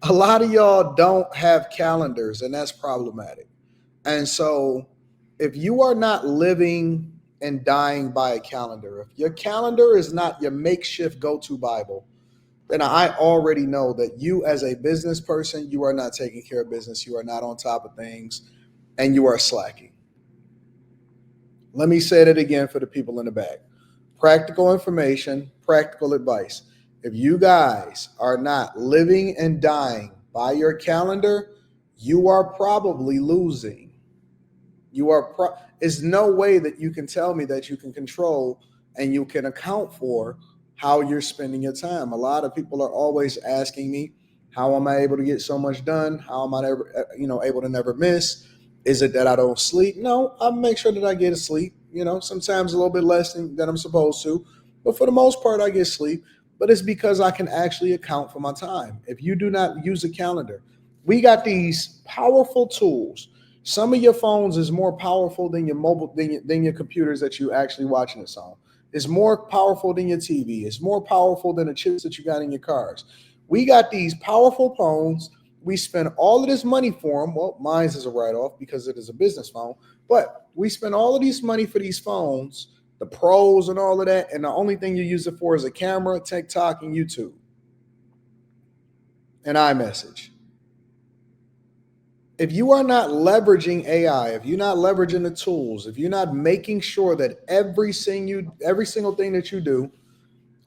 A lot of y'all don't have calendars, and that's problematic. And so, if you are not living and dying by a calendar, if your calendar is not your makeshift go to Bible, then I already know that you, as a business person, you are not taking care of business. You are not on top of things, and you are slacking. Let me say that again for the people in the back. Practical information, practical advice. If you guys are not living and dying by your calendar, you are probably losing. There's no way that you can tell me that you can control and you can account for how you're spending your time. A lot of people are always asking me, how am I able to get so much done? How am I ever, able to never miss? Is it that I don't sleep? No, I make sure that I get a sleep. Sometimes a little bit less than I'm supposed to, but for the most part, I get sleep. But it's because I can actually account for my time. If you do not use a calendar, we got these powerful tools. Some of your phones is more powerful than your mobile than your computers that you actually watching this on. It's more powerful than your TV. It's more powerful than the chips that you got in your cars. We got these powerful phones. We spend all of this money for them. Well, mine is a write off because it is a business phone. But we spend all of this money for these phones, the pros and all of that, and the only thing you use it for is a camera, TikTok, and YouTube, and iMessage. If you are not leveraging AI, if you're not leveraging the tools, if you're not making sure that every single thing that you do,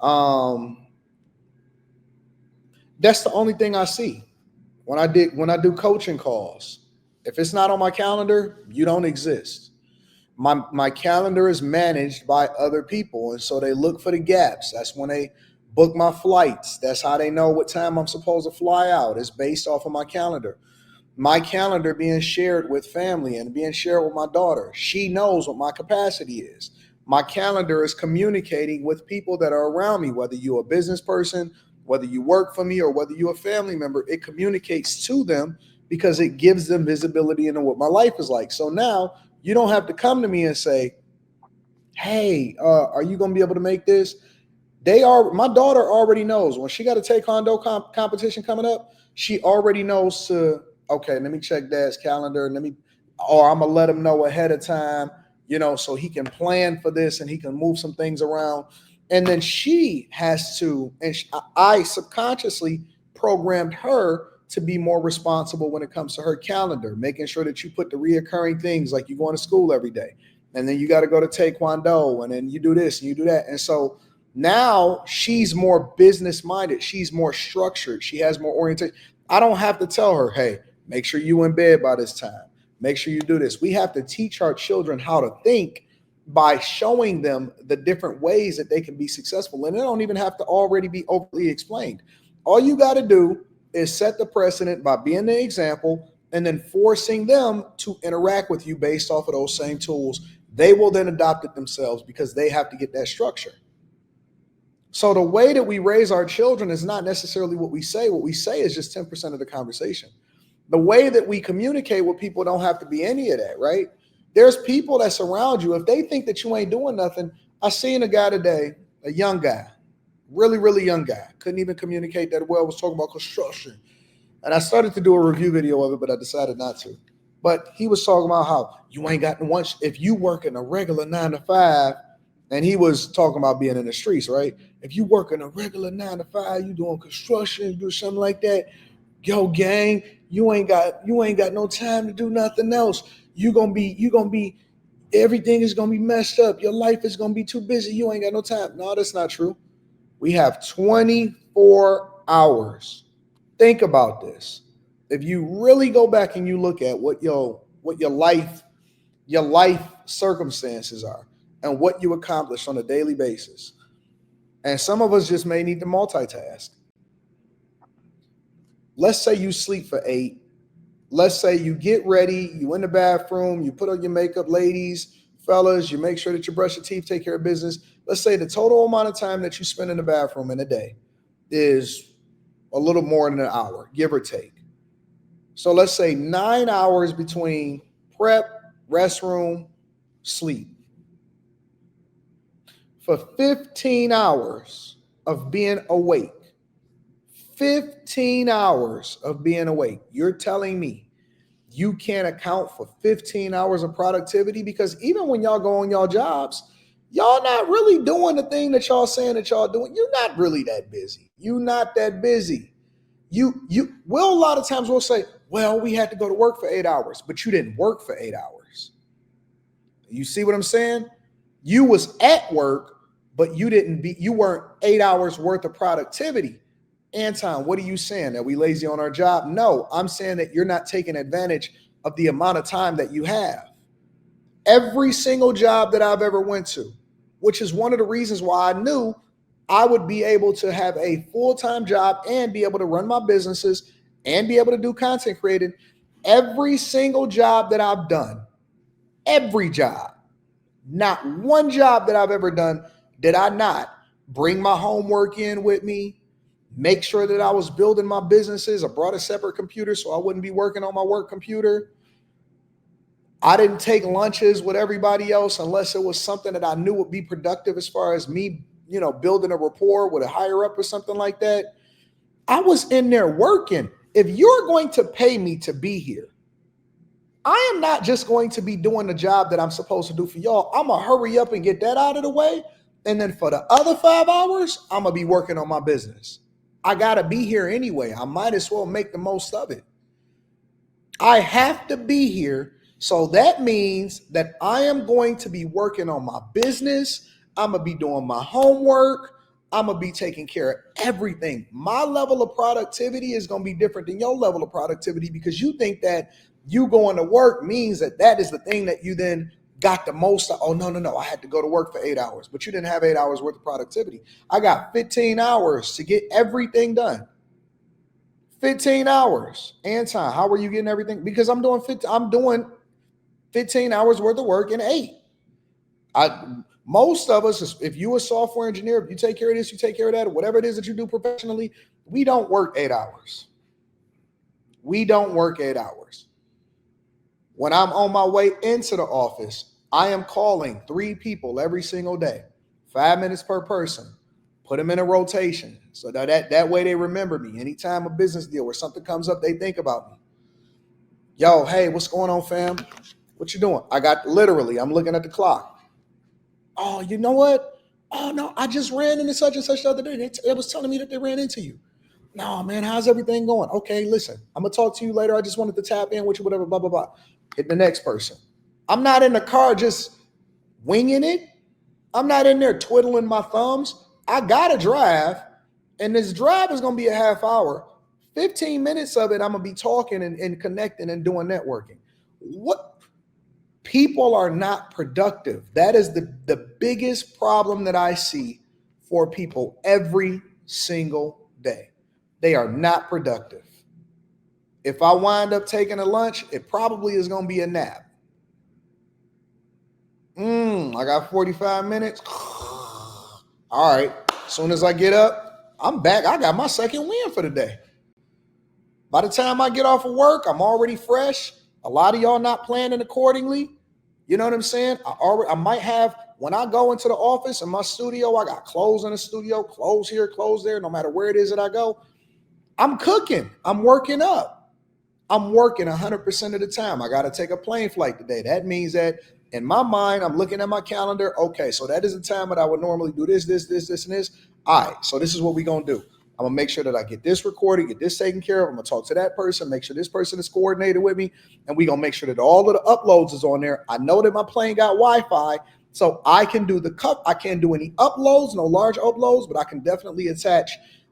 um, that's the only thing I see when I do coaching calls. If it's not on my calendar, you don't exist. My calendar is managed by other people, and so they look for the gaps. That's when they book my flights. That's how they know what time I'm supposed to fly out. It's based off of my calendar. My calendar being shared with family and being shared with my daughter. She knows what my capacity is. My calendar is communicating with people that are around me, whether you're a business person, whether you work for me, or whether you're a family member. It communicates to them because it gives them visibility into what my life is like. So now you don't have to come to me and say, hey, are you going to be able to make this? My daughter already knows when she got a taekwondo competition coming up. She already knows to, okay, let me check dad's calendar and or I'm gonna let him know ahead of time, so he can plan for this and he can move some things around. And then she has to, and I subconsciously programmed her to be more responsible when it comes to her calendar, making sure that you put the reoccurring things like you going to school every day, and then you got to go to taekwondo, and then you do this and you do that, and so now she's more business minded. She's more structured. She has more orientation. I don't have to tell her, hey, make sure you in bed by this time. Make sure you do this. We have to teach our children how to think by showing them the different ways that they can be successful. And it don't even have to already be overly explained. All you got to do is set the precedent by being the example and then forcing them to interact with you based off of those same tools. They will then adopt it themselves because they have to get that structure. So the way that we raise our children is not necessarily what we say. What we say is just 10% of the conversation. The way that we communicate with people don't have to be any of that, right? There's people that surround you. If they think that you ain't doing nothing, I seen a guy today, a young guy, really, really young guy, couldn't even communicate that well, was talking about construction. And I started to do a review video of it, but I decided not to. But he was talking about how you ain't got once if you work in a regular 9 to 5, and he was talking about being in the streets, right? If you work in a regular 9 to 5, you doing construction, you do something like that, yo, gang, you ain't got no time to do nothing else. You gonna be everything is gonna be messed up. Your life is gonna be too busy. You ain't got no time. No, that's not true. We have 24 hours. Think about this. If you really go back and you look at what your life circumstances are and what you accomplish on a daily basis. And some of us just may need to multitask. Let's say you sleep for 8. Let's say you get ready, you in the bathroom, you put on your makeup, ladies, fellas, you make sure that you brush your teeth, take care of business. Let's say the total amount of time that you spend in the bathroom in a day is a little more than an hour, give or take. So let's say 9 hours between prep, restroom, sleep. For 15 hours of being awake, 15 hours of being awake. You're telling me you can't account for 15 hours of productivity? Because even when y'all go on y'all jobs, y'all not really doing the thing that y'all saying that y'all doing. You're not really that busy. You're not that busy. You will, a lot of times we'll say, well, we had to go to work for 8 hours, but you didn't work for 8 hours. You see what I'm saying? You was at work, but you weren't 8 hours worth of productivity. Anton, what are you saying? That we lazy on our job? No, I'm saying that you're not taking advantage of the amount of time that you have. Every single job that I've ever went to, which is one of the reasons why I knew I would be able to have a full-time job and be able to run my businesses and be able to do content creating. Every single job that I've done, every job, not one job that I've ever done did I not bring my homework in with me, make sure that I was building my businesses. I brought a separate computer so I wouldn't be working on my work computer. I didn't take lunches with everybody else unless it was something that I knew would be productive as far as me, building a rapport with a higher up or something like that. I was in there working. If you're going to pay me to be here, I am not just going to be doing the job that I'm supposed to do for y'all. I'm going to hurry up and get that out of the way. And then for the other 5 hours, I'm going to be working on my business. I got to be here anyway. I might as well make the most of it. I have to be here. So that means that I am going to be working on my business. I'm going to be doing my homework. I'm going to be taking care of everything. My level of productivity is going to be different than your level of productivity because you think that you going to work means that is the thing that you then got the most. Oh, no. I had to go to work for 8 hours, but you didn't have 8 hours worth of productivity. I got 15 hours to get everything done. 15 hours. Anton, how are you getting everything? Because I'm doing 15 hours worth of work in 8. Most of us, if you're a software engineer, if you take care of this, you take care of that, or whatever it is that you do professionally, we don't work 8 hours. We don't work 8 hours. When I'm on my way into the office, I am calling 3 people every single day, 5 minutes per person, put them in a rotation. So that way they remember me. Anytime a business deal or something comes up, they think about me. Yo, hey, what's going on, fam? What you doing? I'm looking at the clock. Oh, you know what? Oh, no, I just ran into such and such the other day. It was telling me that they ran into you. No, man, how's everything going? Okay, listen, I'm going to talk to you later. I just wanted to tap in with you, whatever, blah, blah, blah. Hit the next person. I'm not in the car just winging it. I'm not in there twiddling my thumbs. I got to drive, and this drive is going to be a half hour. 15 minutes of it, I'm going to be talking and connecting and doing networking. What? People are not productive. That is the biggest problem that I see for people every single day. They are not productive. If I wind up taking a lunch, it probably is going to be a nap. I got 45 minutes. All right. As soon as I get up, I'm back. I got my second win for the day. By the time I get off of work, I'm already fresh. A lot of y'all not planning accordingly. You know what I'm saying? I might have, when I go into the office in my studio, I got clothes in the studio, clothes here, clothes there, no matter where it is that I go. I'm cooking. I'm working up. I'm working 100% of the time. I got to take a plane flight today. That means that in my mind, I'm looking at my calendar. Okay, so that is the time that I would normally do this, and this. All right, so this is what we're going to do. I'm going to make sure that I get this recorded, get this taken care of. I'm going to talk to that person, make sure this person is coordinated with me, and we're going to make sure that all of the uploads is on there. I know that my plane got Wi-Fi, so I can do I can't do any uploads, no large uploads, but I can definitely attach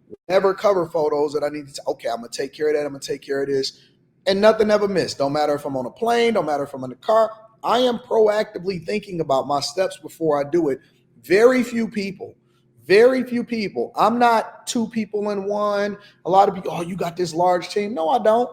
whatever cover photos that I need to. Okay, I'm going to take care of that. I'm going to take care of this. And nothing ever missed. Don't matter if I'm on a plane, don't matter if I'm in the car. I am proactively thinking about my steps before I do it. Very few people. I'm not 2 people in one. A lot of people, oh, you got this large team. No, I don't.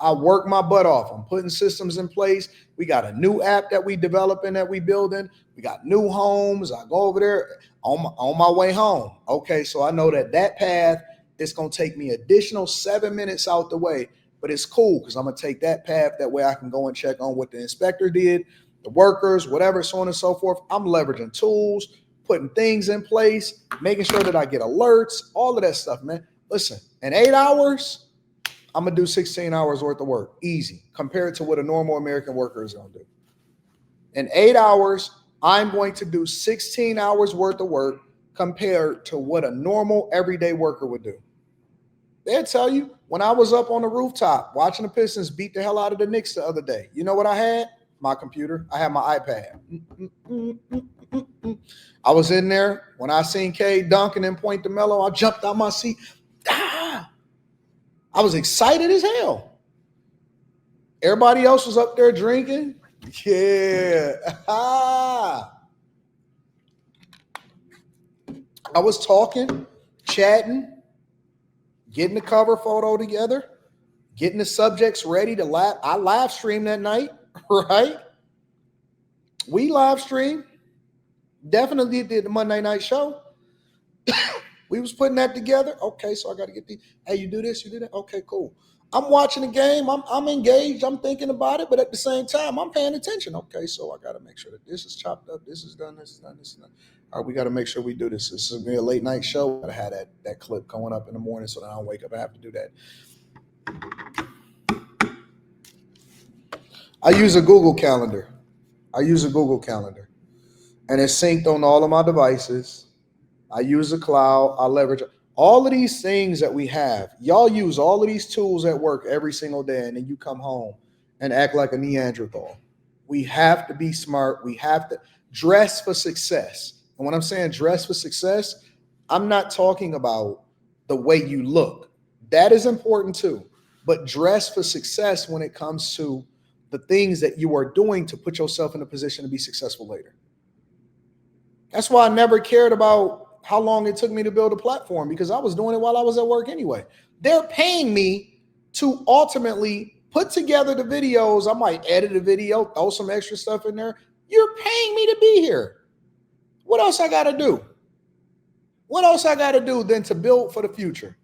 I work my butt off. I'm putting systems in place. We got a new app that we developing, that we building. We got new homes. I go over there on my way home. Okay, so I know that path, it's going to take me additional 7 minutes out the way, but it's cool because I'm going to take that path. That way I can go and check on what the inspector did, the workers, whatever, so on and so forth. I'm leveraging tools. putting things in place, making sure that I get alerts, all of that stuff, man. Listen, in 8 hours, I'm going to do 16 hours worth of work, easy, compared to what a normal American worker is going to do. In 8 hours, I'm going to do 16 hours worth of work compared to what a normal everyday worker would do. They'll tell you, when I was up on the rooftop watching the Pistons beat the hell out of the Knicks the other day, you know what I had? My computer. I had my iPad. I was in there. When I seen K dunking and point to Melo, I jumped out my seat. Ah! I was excited as hell. Everybody else was up there drinking. Yeah. I was talking, chatting, getting the cover photo together, getting the subjects ready to laugh. I live streamed that night, right? We live streamed. Definitely did the Monday night show. We was putting that together. Okay, so I got to get the, hey, you do this, you do that. Okay, cool. I'm watching the game. I'm engaged. I'm thinking about it, but at the same time, I'm paying attention. Okay, so I got to make sure that this is chopped up, this is done, this is done, this is done. All right, we got to make sure we do this. This is gonna be a late night show. Got to have that clip going up in the morning so that I don't wake up and have to do that. I use a Google Calendar. And it's synced on all of my devices. I use the cloud. I leverage all of these things that we have. Y'all use all of these tools at work every single day, and then you come home and act like a Neanderthal. We have to be smart. We have to dress for success. And when I'm saying dress for success, I'm not talking about the way you look. That is important too. But dress for success when it comes to the things that you are doing to put yourself in a position to be successful later. That's why I never cared about how long it took me to build a platform, because I was doing it while I was at work anyway. They're paying me to ultimately put together the videos. I might edit a video, throw some extra stuff in there. You're paying me to be here. What else I got to do? What else I got to do than to build for the future?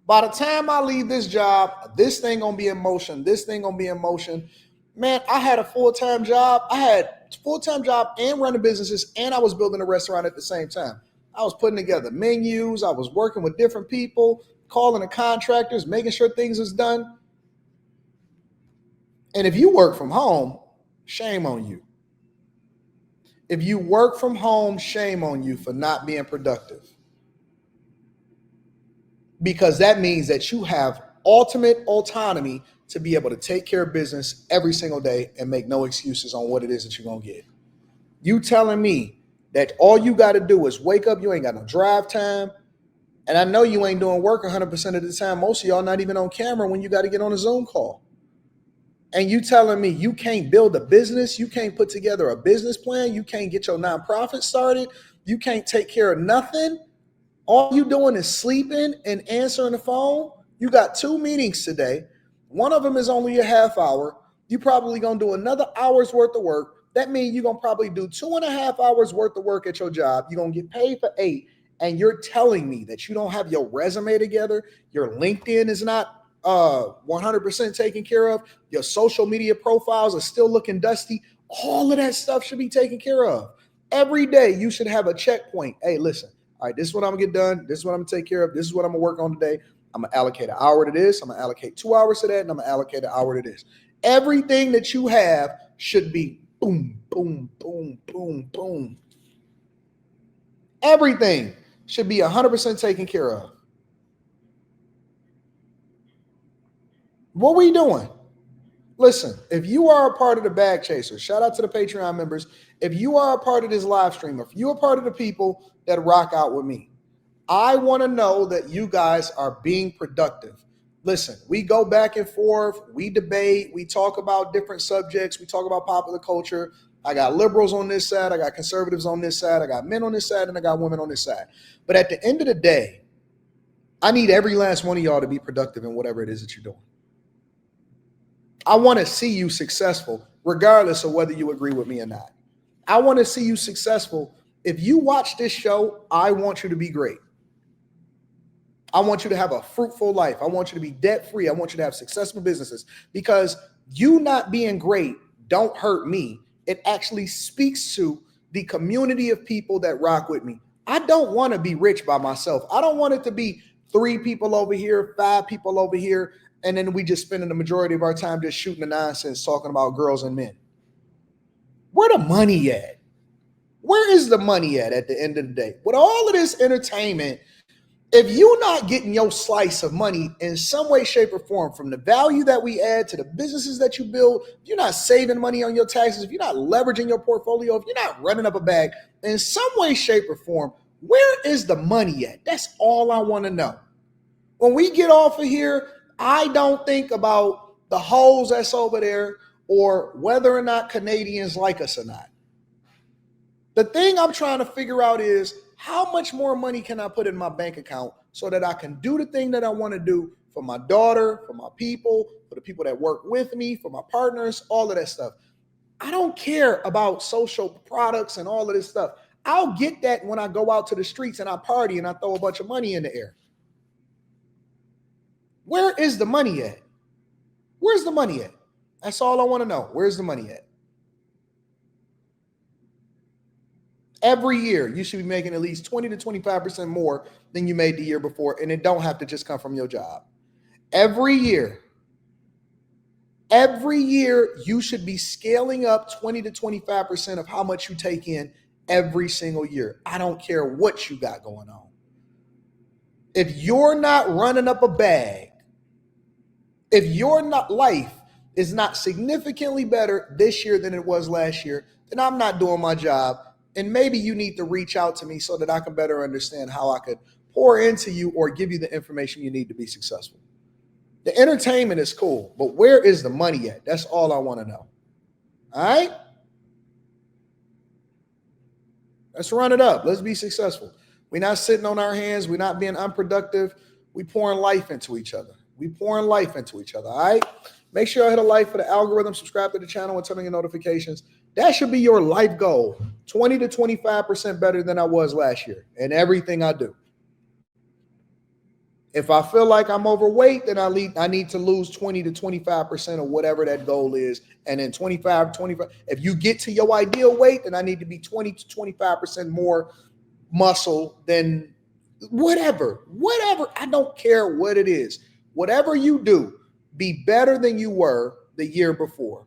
By the time I leave this job, this thing gonna be in motion. This thing gonna be in motion. Man, I had a full-time job. I had a full-time job and running businesses, and I was building a restaurant at the same time. I was putting together menus. I was working with different people, calling the contractors, making sure things was done. And if you work from home, shame on you. If you work from home, shame on you for not being productive. Because that means that you have ultimate autonomy to be able to take care of business every single day and make no excuses on what it is that you're going to get. You telling me that all you got to do is wake up, you ain't got no drive time, and I know you ain't doing work 100% of the time. Most of y'all not even on camera when you got to get on a Zoom call. And you telling me you can't build a business, you can't put together a business plan, you can't get your nonprofit started, you can't take care of nothing. All you doing is sleeping and answering the phone. You got 2 meetings today. One of them is only a half hour. You probably going to do another hour's worth of work. That means you're going to probably do 2.5 hours worth of work at your job. You're going to get paid for 8. And you're telling me that you don't have your resume together. Your LinkedIn is not 100% taken care of. Your social media profiles are still looking dusty. All of that stuff should be taken care of. Every day you should have a checkpoint. Hey, listen. All right, this is what I'm going to get done. This is what I'm going to take care of. This is what I'm going to work on today. I'm going to allocate an hour to this. I'm going to allocate 2 hours to that. And I'm going to allocate an hour to this. Everything that you have should be boom, boom, boom, boom, boom. Everything should be 100% taken care of. What are we doing? Listen, if you are a part of the Bag Chasers, shout out to the Patreon members. If you are a part of this live stream, if you're a part of the people that rock out with me, I want to know that you guys are being productive. Listen, we go back and forth, we debate, we talk about different subjects, we talk about popular culture. I got liberals on this side, I got conservatives on this side, I got men on this side, and I got women on this side. But at the end of the day, I need every last one of y'all to be productive in whatever it is that you're doing. I want to see you successful, regardless of whether you agree with me or not. I want to see you successful. If you watch this show, I want you to be great. I want you to have a fruitful life. I want you to be debt-free. I want you to have successful businesses, because you not being great don't hurt me. It actually speaks to the community of people that rock with me. I don't want to be rich by myself. I don't want it to be 3 people over here, 5 people over here, and then we just spending the majority of our time just shooting the nonsense talking about girls and men. Where the money at? Where is the money at the end of the day? With all of this entertainment, if you're not getting your slice of money in some way, shape, or form from the value that we add to the businesses that you build, if you're not saving money on your taxes, if you're not leveraging your portfolio, if you're not running up a bag in some way, shape, or form, where is the money at? That's all I want to know. When we get off of here, I don't think about the holes that's over there or whether or not Canadians like us or not. The thing I'm trying to figure out is how much more money can I put in my bank account so that I can do the thing that I want to do for my daughter, for my people, for the people that work with me, for my partners, all of that stuff. I don't care about social products and all of this stuff. I'll get that when I go out to the streets and I party and I throw a bunch of money in the air. Where is the money at? Where's the money at? That's all I want to know. Where's the money at? Every year, you should be making at least 20 to 25% more than you made the year before, and it don't have to just come from your job. Every year, you should be scaling up 20 to 25% of how much you take in every single year. I don't care what you got going on. If you're not running up a bag, if your life is not significantly better this year than it was last year, then I'm not doing my job. And maybe you need to reach out to me so that I can better understand how I could pour into you or give you the information you need to be successful. The entertainment is cool, but where is the money at? That's all I want to know. All right? Let's run it up. Let's be successful. We're not sitting on our hands. We're not being unproductive. We're pouring life into each other. All right? Make sure I hit a like for the algorithm, subscribe to the channel, and turn on your notifications. That should be your life goal. 20 to 25% better than I was last year in everything I do. If I feel like I'm overweight, then I need to lose 20 to 25% of whatever that goal is. And then 25. If you get to your ideal weight, then I need to be 20 to 25% more muscle than whatever. I don't care what it is. Whatever you do, be better than you were the year before.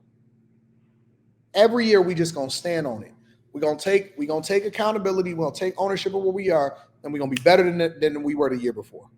Every year we just gonna stand on it. We're gonna take accountability. We're gonna take ownership of where we are, and we're gonna be better than we were the year before.